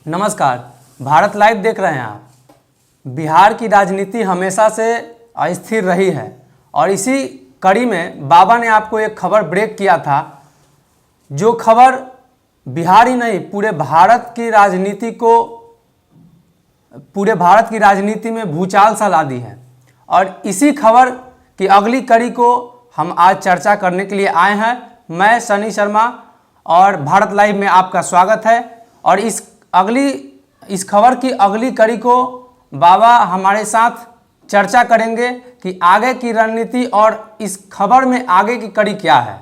नमस्कार, भारत लाइव देख रहे हैं आप। बिहार की राजनीति हमेशा से अस्थिर रही है और इसी कड़ी में बाबा ने आपको एक खबर ब्रेक किया था, जो खबर बिहार ही नहीं पूरे भारत की राजनीति में भूचाल सा ला दी है। और इसी खबर की अगली कड़ी को हम आज चर्चा करने के लिए आए हैं। मैं सनी शर्मा और भारत लाइव में आपका स्वागत है। और इस खबर की अगली कड़ी को बाबा हमारे साथ चर्चा करेंगे कि आगे की रणनीति और इस खबर में आगे की कड़ी क्या है।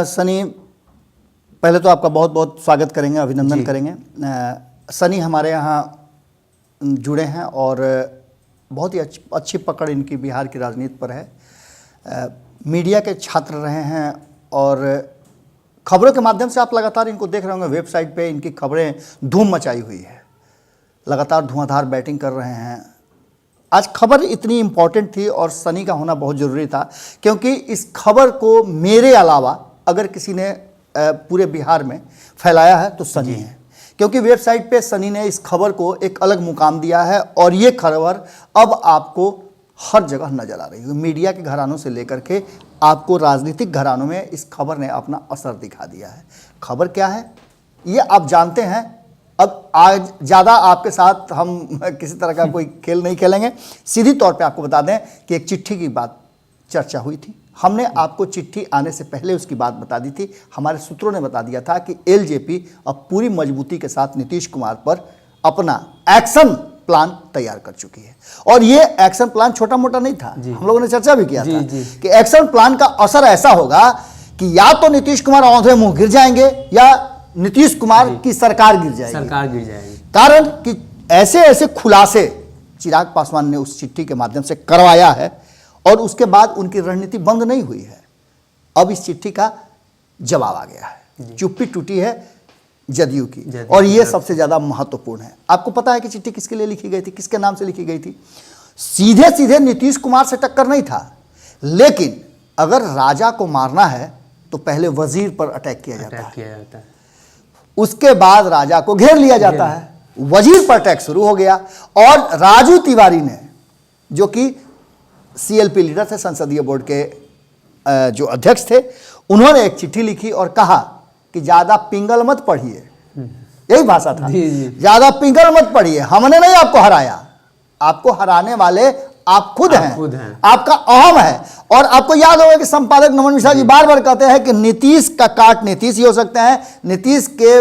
सनी, पहले तो आपका बहुत बहुत स्वागत करेंगे, अभिनंदन करेंगे। सनी हमारे यहाँ जुड़े हैं और बहुत ही अच्छी पकड़ इनकी बिहार की राजनीति पर है। मीडिया के छात्र रहे हैं और खबरों के माध्यम से आप लगातार इनको देख रहे होंगे। वेबसाइट पे इनकी खबरें धूम मचाई हुई है, लगातार धुआंधार बैटिंग कर रहे हैं। आज खबर इतनी इम्पॉर्टेंट थी और सनी का होना बहुत ज़रूरी था, क्योंकि इस खबर को मेरे अलावा अगर किसी ने पूरे बिहार में फैलाया है तो सनी है। क्योंकि वेबसाइट पे सनी ने इस खबर को एक अलग मुकाम दिया है और ये खबर अब आपको हर जगह नजर आ रही है। मीडिया के घरानों से लेकर के आपको राजनीतिक घरानों में इस खबर ने अपना असर दिखा दिया है। खबर क्या है ये आप जानते हैं। अब आज ज़्यादा आपके साथ हम किसी तरह का कोई खेल नहीं खेलेंगे। सीधी तौर पे आपको बता दें कि एक चिट्ठी की बात चर्चा हुई थी। हमने आपको चिट्ठी आने से पहले उसकी बात बता दी थी। हमारे सूत्रों ने बता दिया था कि एलजेपी अब पूरी मजबूती के साथ नीतीश कुमार पर अपना एक्शन प्लान तैयार कर चुकी है। और ये एक्शन प्लान छोटा मोटा नहीं था, हम लोगों ने चर्चा भी किया था कि एक्शन प्लान का असर ऐसा होगा कि या तो नीतीश कुमार औंधे मुंह गिर जाएंगे या नीतीश कुमार की सरकार गिर जाएगी। कारण कि ऐसे ऐसे खुलासे चिराग पासवान ने उस चिट्ठी के माध्यम से करवाया है और उसके बाद उनकी रणनीति बंद नहीं हुई है। अब इस चिट्ठी का जवाब आ गया है। चुप्पी टूटी है जदयू की और ये सबसे ज्यादा महत्वपूर्ण है। आपको पता है कि चिट्ठी किसके लिए लिखी गई थी, किसके नाम से लिखी गई थी? सीधे सीधे नीतीश कुमार से टक्कर नहीं था, लेकिन अगर राजा को मारना है तो पहले वजीर पर अटैक किया जाता है, उसके बाद राजा को घेर लिया जाता है। वजीर पर अटैक शुरू हो गया और राजू तिवारी ने, जो कि सीएलपी लीडर थे, संसदीय बोर्ड के जो अध्यक्ष थे, उन्होंने एक चिट्ठी लिखी और कहा कि ज्यादा पिंगल मत पढ़िए। यही भाषा था, ज्यादा पिंगल मत पढ़िए, हमने नहीं आपको हराया, आपको हराने वाले आप खुद हैं। आपका अहम है। और आपको याद होगा कि संपादक नमन मिश्रा जी बार बार कहते हैं कि नीतीश का काट नीतीश ही हो सकते हैं, नीतीश के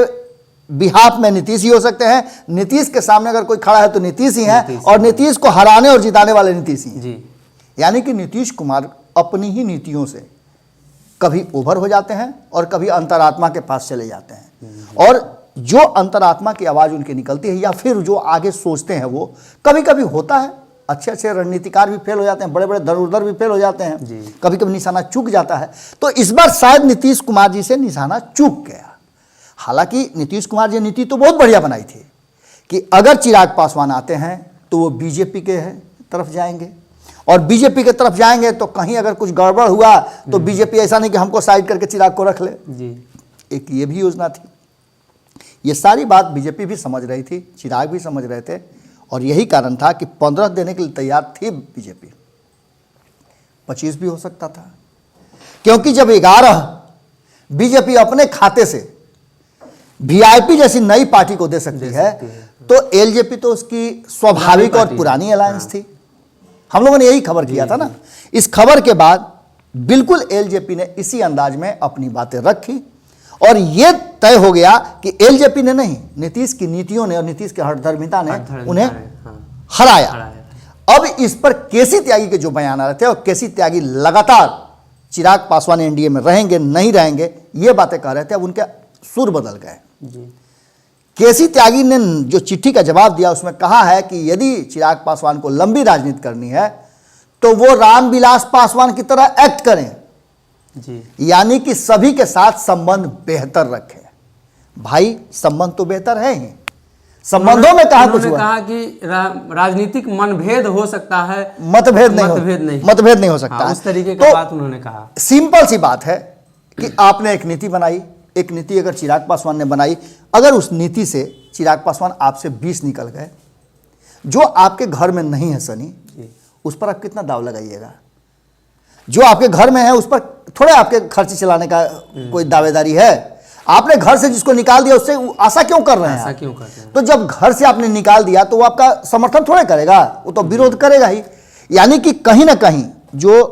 बिहाफ में नीतीश ही हो सकते हैं, नीतीश के सामने अगर कोई खड़ा है तो नीतीश ही है और नीतीश को हराने और जिताने वाले नीतीश ही। यानी कि नीतीश कुमार अपनी ही नीतियों से कभी ओवर हो जाते हैं और कभी अंतरात्मा के पास चले जाते हैं। और जो अंतरात्मा की आवाज़ उनकी निकलती है या फिर जो आगे सोचते हैं, वो कभी कभी होता है। अच्छे अच्छे रणनीतिकार भी फेल हो जाते हैं, बड़े बड़े धनुर्धर भी फेल हो जाते हैं, कभी कभी निशाना चूक जाता है। तो इस बार शायद नीतीश कुमार जी से निशाना चूक गया। हालांकि नीतीश कुमार जी नीति तो बहुत बढ़िया बनाई थी कि अगर चिराग पासवान आते हैं तो वो बीजेपी के तरफ जाएंगे और बीजेपी की तरफ जाएंगे तो कहीं अगर कुछ गड़बड़ हुआ तो बीजेपी ऐसा नहीं कि हमको साइड करके चिराग को रख ले। एक ये भी योजना थी। ये सारी बात बीजेपी भी समझ रही थी, चिराग भी समझ रहे थे और यही कारण था कि 15 देने के लिए तैयार थी बीजेपी। 25 भी हो सकता था, क्योंकि जब 11 बीजेपी अपने खाते से वीआईपी जैसी नई पार्टी को दे सकती है तो एलजेपी तो उसकी स्वाभाविक और पुरानी अलायंस थी। हम लोगों ने यही खबर किया था ना। इस खबर के बाद बिल्कुल एलजेपी ने इसी अंदाज में अपनी बातें रखी और यह तय हो गया कि एलजेपी ने नहीं, नीतीश की नीतियों ने और नीतीश के हठधर्मिता ने उन्हें हराया। अब इस पर केसी त्यागी के जो बयान आ रहे थे और केसी त्यागी लगातार चिराग पासवान एनडीए में रहेंगे नहीं रहेंगे ये बातें कह रहे थे, अब उनके सुर बदल गए। केसी त्यागी ने जो चिट्ठी का जवाब दिया उसमें कहा है कि यदि चिराग पासवान को लंबी राजनीति करनी है तो वो रामविलास पासवान की तरह एक्ट करें, यानी कि सभी के साथ संबंध बेहतर रखें। भाई संबंध तो बेहतर है ही, संबंधों में कहा कुछ हुआ? कहा कि राजनीतिक मनभेद हो सकता है, मतभेद नहीं हो सकता। उस तरीके की बात उन्होंने कहा। सिंपल सी बात है कि आपने एक नीति बनाई, एक नीति अगर चिराग पासवान ने बनाई, अगर उस नीति से चिराग पासवान आपसे 20 निकल गए, जो आपके घर में नहीं है सनी, उस पर आप कितना दाव लगाइएगा? जो आपके घर में है उस पर थोड़े आपके खर्च चलाने का कोई दावेदारी है। आपने घर से जिसको निकाल दिया उससे आशा क्यों कर रहे हैं? ऐसा क्यों करते हैं? तो जब घर से आपने निकाल दिया तो वो आपका समर्थन थोड़े करेगा, वो तो विरोध करेगा ही। यानी कि कहीं ना कहीं जो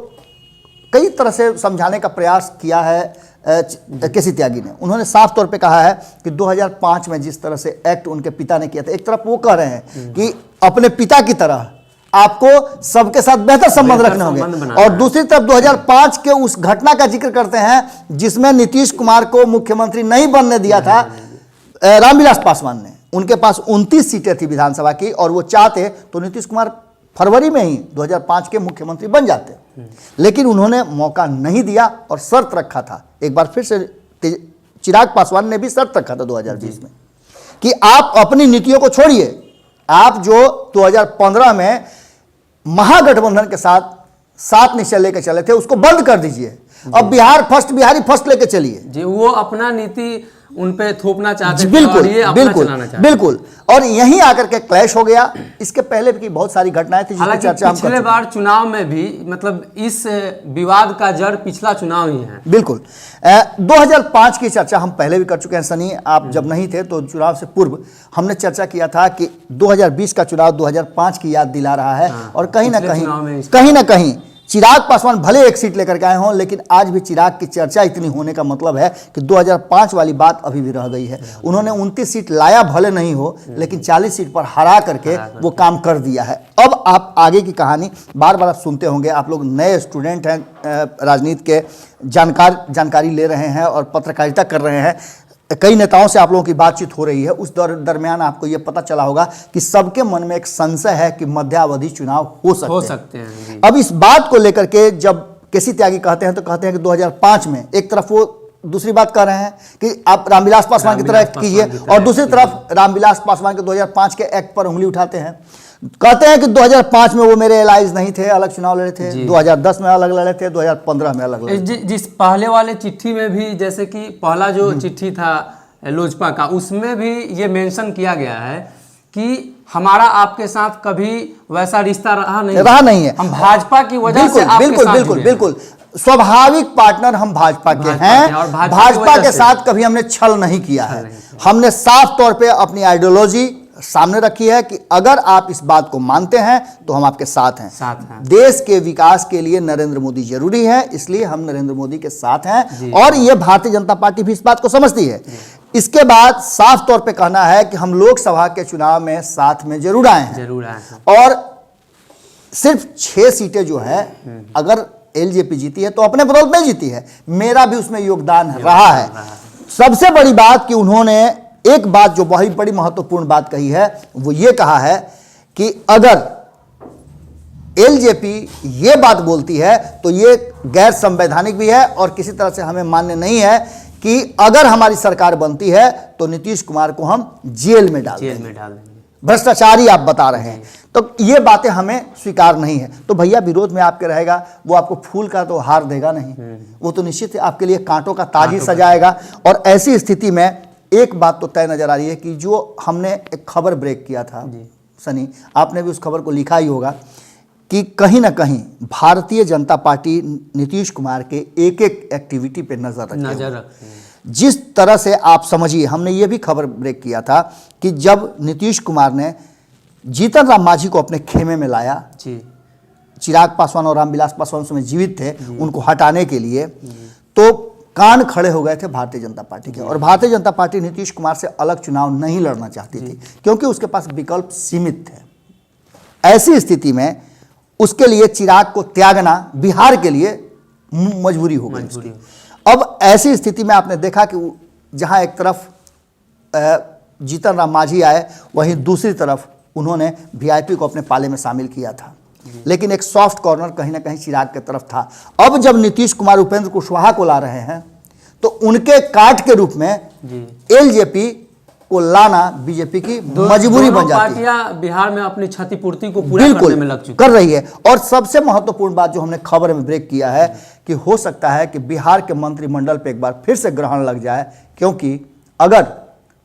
कई तरह से समझाने का प्रयास किया है केसी त्यागी ने, उन्होंने साफ तौर पे कहा है कि 2005 में जिस तरह से एक्ट उनके पिता ने किया था, एक तरफ वो कह रहे हैं कि अपने पिता की तरह आपको सबके साथ बेहतर संबंध रखने होंगे, और दूसरी तरफ 2005 के उस घटना का जिक्र करते हैं जिसमें नीतीश कुमार को मुख्यमंत्री नहीं बनने दिया था रामविलास पासवान ने। उनके पास 29 सीटें थी विधानसभा की, और वो चाहते तो नीतीश कुमार फरवरी में ही 2005 के मुख्यमंत्री बन जाते, लेकिन उन्होंने मौका नहीं दिया और शर्त रखा था। एक बार फिर से चिराग पासवान ने भी शर्त रखा था 2020 में कि आप अपनी नीतियों को छोड़िए, आप जो 2015 में महागठबंधन के साथ निश्चय लेकर चले थे उसको बंद कर दीजिए। अब बिहारी फर्स्ट लेके चलिए जी। वो अपना नीति उन पे थोपना चाहते थे, बिल्कुल और ये अपना चलाना चाहते थे। बिल्कुल, और यहीं आकर के क्लैश हो गया। इसके पहले की बहुत सारी घटनाएं थी जिसकी चर्चा हम पिछले बार चुनाव में भी, मतलब इस विवाद का जड़ पिछला चुनाव ही है। बिल्कुल 2005 की चर्चा हम पहले भी कर चुके हैं सनी, आप जब नहीं थे तो चुनाव से पूर्व हमने चर्चा किया था कि 2020 का चुनाव 2005 की याद दिला रहा है। और कहीं ना कहीं चिराग पासवान भले एक सीट लेकर के आए हों, लेकिन आज भी चिराग की चर्चा इतनी होने का मतलब है कि 2005 वाली बात अभी भी रह गई है। उन्होंने 29 सीट लाया भले नहीं हो, लेकिन 40 सीट पर हरा करके वो काम कर दिया है। अब आप आगे की कहानी बार बार आप सुनते होंगे, आप लोग नए स्टूडेंट हैं, राजनीति के जानकारी ले रहे हैं और पत्रकारिता कर रहे हैं, कई नेताओं से आप लोगों की बातचीत हो रही है। उस दरमियान आपको यह पता चला होगा कि सबके मन में एक संशय है कि मध्यावधि चुनाव हो सकते हैं। अब इस बात को लेकर के जब केसी त्यागी कहते हैं तो कहते हैं कि 2005 में एक तरफ वो दूसरी बात कह रहे हैं कि आप रामविलास पासवान की तरह एक्ट कीजिए, और दूसरी तरफ रामविलास पासवान के 2005 के एक्ट पर उंगली उठाते हैं। कहते हैं कि 2005 में वो मेरे एलाइज नहीं थे, अलग चुनाव लड़े थे, 2010 में अलग लड़े थे, 2015 में अलग लड़े। जिस पहले वाले चिट्ठी में भी, जैसे कि पहला जो चिट्ठी था लोजपा का, उसमें भी ये मेंशन किया गया है कि हमारा आपके साथ कभी वैसा रिश्ता रहा नहीं है, हम भाजपा की वजह से आपके साथ बिल्कुल स्वाभाविक पार्टनर हम भाजपा के हैं, और भाजपा के साथ कभी हमने छल नहीं किया है। हमने साफ तौर पे अपनी आइडियोलॉजी सामने रखी है कि अगर आप इस बात को मानते हैं तो हम आपके साथ हैं। देश के विकास के लिए नरेंद्र मोदी जरूरी है, इसलिए हम नरेंद्र मोदी के साथ हैं, और ये भारतीय जनता पार्टी भी इस बात को समझती है। इसके बाद साफ तौर पे कहना है कि हम लोकसभा के चुनाव में साथ में जरूर आए हैं, और सिर्फ 6 सीटें जो है अगर एलजेपी जीती है तो अपने बदौलत में जीती है, मेरा भी उसमें योगदान रहा है। सबसे बड़ी बात कि उन्होंने एक बात जो बहुत बड़ी महत्वपूर्ण बात कही है, वो ये कहा है कि अगर एलजेपी ये बात बोलती है तो ये गैर संवैधानिक भी है, और किसी तरह से हमें मान्य नहीं है कि अगर हमारी सरकार बनती है तो नीतीश कुमार को हम जेल में डाल देंगे, भ्रष्टाचारी आप बता रहे हैं। तो ये बातें हमें स्वीकार नहीं है। तो भैया विरोध में आपके रहेगा, वो आपको फूल का तो हार देगा नहीं, वो तो निश्चित आपके लिए कांटों का ताज ही सजाएगा। और ऐसी स्थिति में एक बात तो तय नजर आ रही है कि जो हमने एक खबर ब्रेक किया था सनी, आपने भी उस खबर को लिखा ही होगा कि कहीं ना कहीं भारतीय जनता पार्टी नीतीश कुमार के एक एक एक्टिविटी पे नजर रखती है। जिस तरह से आप समझिए, हमने ये भी खबर ब्रेक किया था कि जब नीतीश कुमार ने जीतन राम मांझी को अपने खेमे में लाया, चिराग पासवान और रामविलास पासवान उसमें जीवित थे, उनको हटाने के लिए, तो कान खड़े हो गए थे भारतीय जनता पार्टी के। और भारतीय जनता पार्टी नीतीश कुमार से अलग चुनाव नहीं लड़ना चाहती थी, क्योंकि उसके पास विकल्प सीमित थे। ऐसी स्थिति में उसके लिए चिराग को त्यागना बिहार के लिए मजबूरी हो गई। अब ऐसी स्थिति में आपने देखा कि जहां एक तरफ जीतन राम मांझी आए, वहीं दूसरी तरफ उन्होंने वीआईपी को अपने पाले में शामिल किया था, लेकिन एक सॉफ्ट कॉर्नर कहीं ना कहीं चिराग की तरफ था। अब जब नीतीश कुमार उपेंद्र कुशवाहा को ला रहे हैं तो उनके काट के रूप में एलजेपी को लाना बीजेपी की मजबूरी दोनों बन जाती है। पार्टियां बिहार में अपनी क्षतिपूर्ति को पूरा करने में लग चुकी कर रही है। और सबसे महत्वपूर्ण बात जो हमने खबर में ब्रेक किया है कि हो सकता है कि बिहार के मंत्रिमंडल पे एक बार फिर से ग्रहण लग जाए, क्योंकि अगर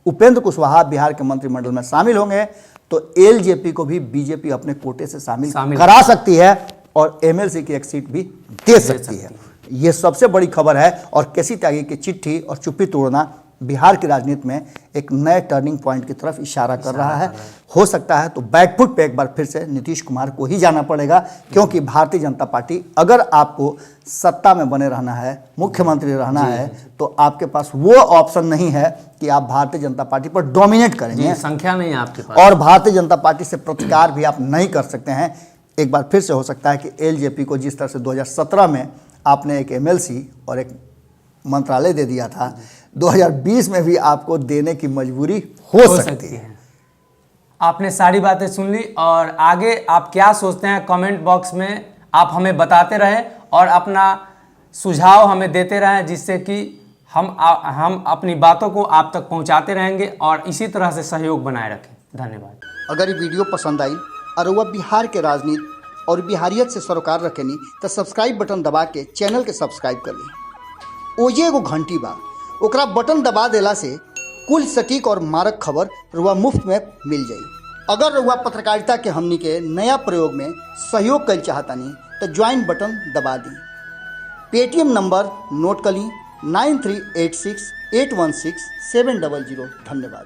उपेंद्र कुशवाहा बिहार के मंत्रिमंडल में शामिल होंगे तो एलजेपी को भी बीजेपी अपने कोटे से शामिल करा सकती है और एमएलसी की एक सीट भी दे सकती है। यह सबसे बड़ी खबर है और केसी त्यागी की चिट्ठी और चुप्पी तोड़ना बिहार की राजनीति में एक नए टर्निंग पॉइंट की तरफ इशारा कर रहा है। हो सकता है तो बैकफुट पे एक बार फिर से नीतीश कुमार को ही जाना पड़ेगा, क्योंकि भारतीय जनता पार्टी, अगर आपको सत्ता में बने रहना है, मुख्यमंत्री रहना है, तो आपके पास वो ऑप्शन नहीं है कि आप भारतीय जनता पार्टी पर डोमिनेट करेंगे। संख्या नहीं है आपके पास और भारतीय जनता पार्टी से प्रतिकार भी आप नहीं कर सकते हैं। एक बार फिर से हो सकता है कि एलजेपी को जिस तरह से 2017 में आपने एक एमएलसी और एक मंत्रालय दे दिया था, 2020 में भी आपको देने की मजबूरी हो सकती है। आपने सारी बातें सुन ली और आगे आप क्या सोचते हैं कमेंट बॉक्स में आप हमें बताते रहें और अपना सुझाव हमें देते रहें, जिससे कि हम अपनी बातों को आप तक पहुंचाते रहेंगे और इसी तरह से सहयोग बनाए रखें। धन्यवाद। अगर ये वीडियो पसंद आई और वह बिहार के राजनीति और बिहारियत से सरोकार रखेनी तो सब्सक्राइब बटन दबा के चैनल के सब्सक्राइब कर ली। ओजे एगो घंटी बा, ओकरा बटन दबा देला से कुल सटीक और मारक खबर रुआ मुफ्त में मिल जाई। अगर रुआ पत्रकारिता के हमनी के नया प्रयोग में सहयोग कर चाहतानी तो ज्वाइन बटन दबा दी। पेटीएम नंबर नोट कर ली 9386816700। धन्यवाद।